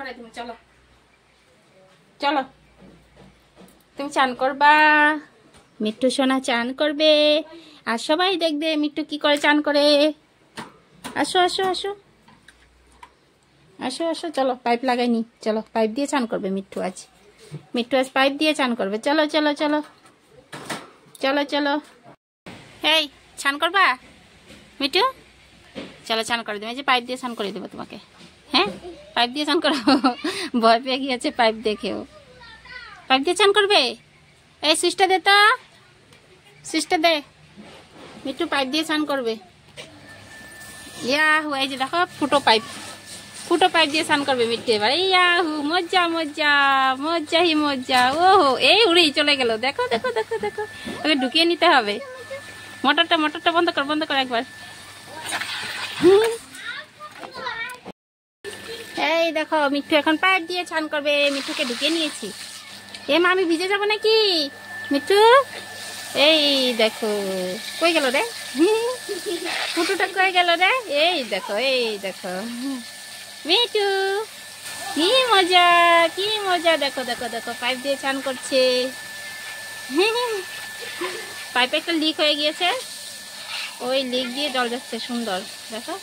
করাই তুমি, চলো চলো। তুমি চান করবা, মিট্টু সোনা চান করবে, আর সবাই দেখবে মিট্টু কি করে চান করে। আসো আসো আসো আসো আসো, চলো পাইপ লাগাইনি, চলো পাইপ দিয়ে চান করবে মিট্টু আজ। মিট্টু আজ পাইপ দিয়ে চান করবে, চলো চলো চলো চলো চলো। এই চান করবা মিট্টু? চলো চান করে দেবো, এই যে পাইপ দিয়ে চান করে দেবো তোমাকে। হ্যাঁ পাইপ দিয়ে চান করো, ভয় পেয়ে গিয়েছে পাইপ দেখেও। পাইপ দিয়ে চান করবে? এই সুইচটা দে তো, সুইচটা দে। মিট্টু পাইপ দিয়ে চান করবে। ইয়াহু, এই যে দেখো ফুটো পাইপ, ফুটো পাইপ দিয়ে চান করবে মিট্টু এবার। ইয়াহু, মজা মজা মজা হি মজা। ওহো, এই উড়েই চলে গেল, দেখো দেখো দেখো দেখো। ওকে ঢুকিয়ে নিতে হবে। মোটরটা মোটরটা বন্ধ কর, বন্ধ কর একবার। এই দেখো মিট্টু এখন পাইপ দিয়ে চান করবে, মিট্টুকে ঢুকিয়ে নিয়েছি। এ মা, আমি ভিজে যাবো নাকি মিট্টু? এই দেখো কই গেল রে, ফুটুটা কই গেল রে? এই দেখো এই দেখো মিট্টু, কি মজা কি মজা। দেখো দেখো দেখো পাইপ দিয়ে চান করছে। পাইপে একটা লিক হয়ে গিয়েছে, ওই লিক দিয়ে জল যাচ্ছে সুন্দর। দেখো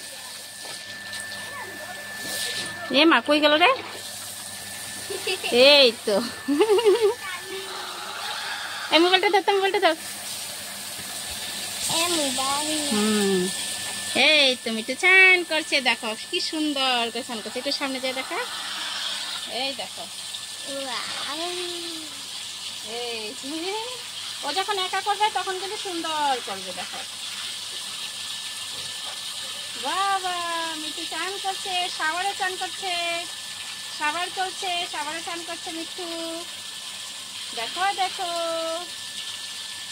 এ মা, কই গেল রে? এই তো, এই মোবাইলটা ধর, মোবাইলটা ধর। এই তো মিট্টু চান করছে, দেখো কি সুন্দর করে চান করছে। একটু সামনে যায় দেখা, এই দেখো। এই ও যখন একা করবে তখন কিন্তু সুন্দর করবে, দেখো। বাবা, মিট্টু চান করছে, শাওয়ারে চান করছে, শাওয়ার চলছে, শাওয়ারে চান করছে মিট্টু। দেখো দেখো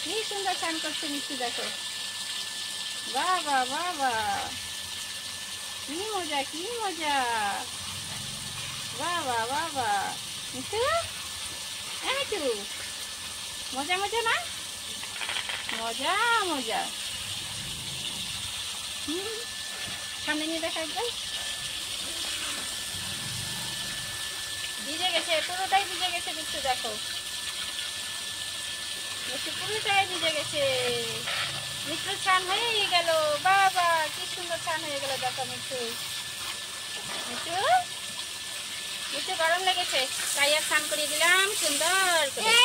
কি সুন্দর চান করছে মিট্টু, দেখো। বাবা বাবা, কি মজা কি মজা। বাবা বাবা, মিট্টু মিট্টু, মজা মজা না, মজা মজা। সামনে নিয়ে দেখা একবার। ভিজে গেছে, পুরোটাই ভিজে গেছে মিট্টু, দেখো মিট্টু পুরোটাই ভিজে গেছে। মিট্টু চান হয়ে গেল, বাবা কি সুন্দর চান হয়ে গেল, দেখো মিট্টু। মিট্টু মিট্টু গরম লেগেছে তাই আর চান করিয়ে দিলাম সুন্দর করে।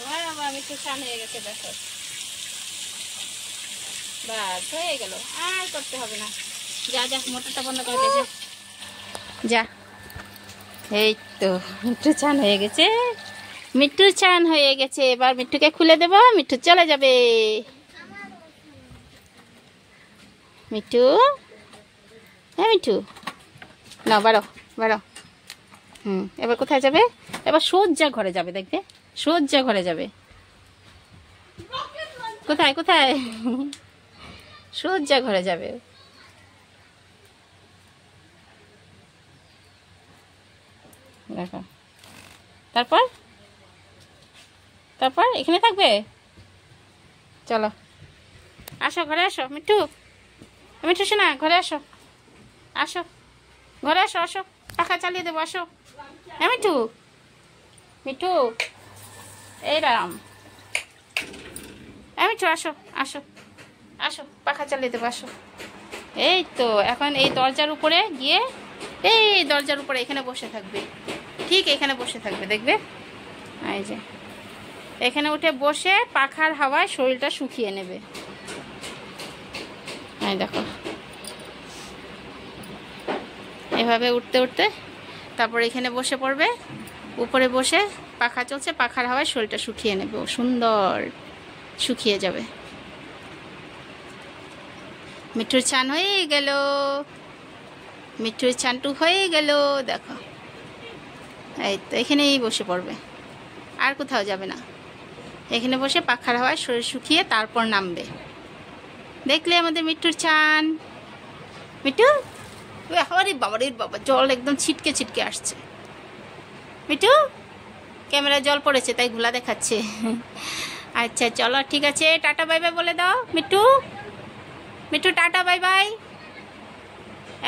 বাবা মিট্টু চান হয়ে গেছে, দেখো। বাস হয়ে গেল, আর করতে হবে না। যা যা, মোটরটা বন্ধ করে দে, যা। এই তো মিট্টু চান হয়ে গেছে, মিট্টু চান হয়ে গেছে। এবার মিট্টুকে খুলে দেবো, মিট্টু চলে যাবে। মিট্টু, হ্যাঁ মিট্টু, না বাড়ো বাড়ো। এবার কোথায় যাবে? এবার সোজা ঘরে যাবে, দেখবে সোজা ঘরে যাবে। কোথায় কোথায়? সোজা ঘরে যাবে। দেখো, তারপর তারপর এখানে থাকবে। চলো আসো ঘরে আসো মিট্টু, মিট্টু শোনা ঘরে আসো, আসো ঘরে আসো, আসো পাখা চালিয়ে দেবো, আসো। হ্যাঁ মিট্টু, মিট্টু এই রাম, মিট্টু আসো আসো আসো, পাখা চালিয়ে দেবো, আসো। এই তো এখন এই দরজার উপরে গিয়ে, এই দরজার উপরে এখানে বসে থাকবে, ঠিক এখানে বসে থাকবে, দেখবে। এই যে এখানে উঠে বসে পাখার হাওয়ায় শরীরটা শুকিয়ে নেবে। এই দেখো এভাবে উঠতে উঠতে তারপর এখানে বসে পড়বে, উপরে বসে পাখা চলছে, পাখার হাওয়ায় শরীরটা শুকিয়ে নেবে, ও সুন্দর শুকিয়ে যাবে। মিট্টুর চান হয়ে গেল, মিট্টুর চানটু হয়ে গেল, দেখো। এই তো এখানেই বসে পড়বে, আর কোথাও যাবে না। এখানে বসে পাখার হাওয়ায় শরীর শুকিয়ে তারপর নামবে। দেখলে আমাদের মিট্টুর চান। মিট্টু, আরে বাবা রে বাবা, জল একদম ছিটকে ছিটকে আসছে। মিট্টু, ক্যামেরায় জল পড়েছে তাই ঘোলা দেখাচ্ছে। আচ্ছা চলো ঠিক আছে, টাটা বাই বাই বলে দাও Mittu. Mittu tata bye bye.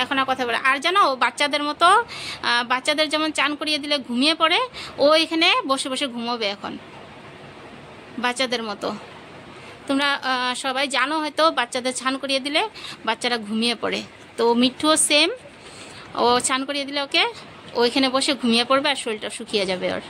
এখন আর কথা বলে। আর জানো ও বাচ্চাদের মতো, বাচ্চাদের যেমন চান করিয়ে দিলে ঘুমিয়ে পড়ে, ও এখানে বসে বসে ঘুমোবে এখন বাচ্চাদের মতো। তোমরা সবাই জানো হয়তো বাচ্চাদের চান করিয়ে দিলে বাচ্চারা ঘুমিয়ে পড়ে, তো মিঠুও সেম, ও চান করিয়ে দিলে ওকে ও এখানে বসে ঘুমিয়ে পড়বে আর শরীরটা শুকিয়ে যাবে ওর।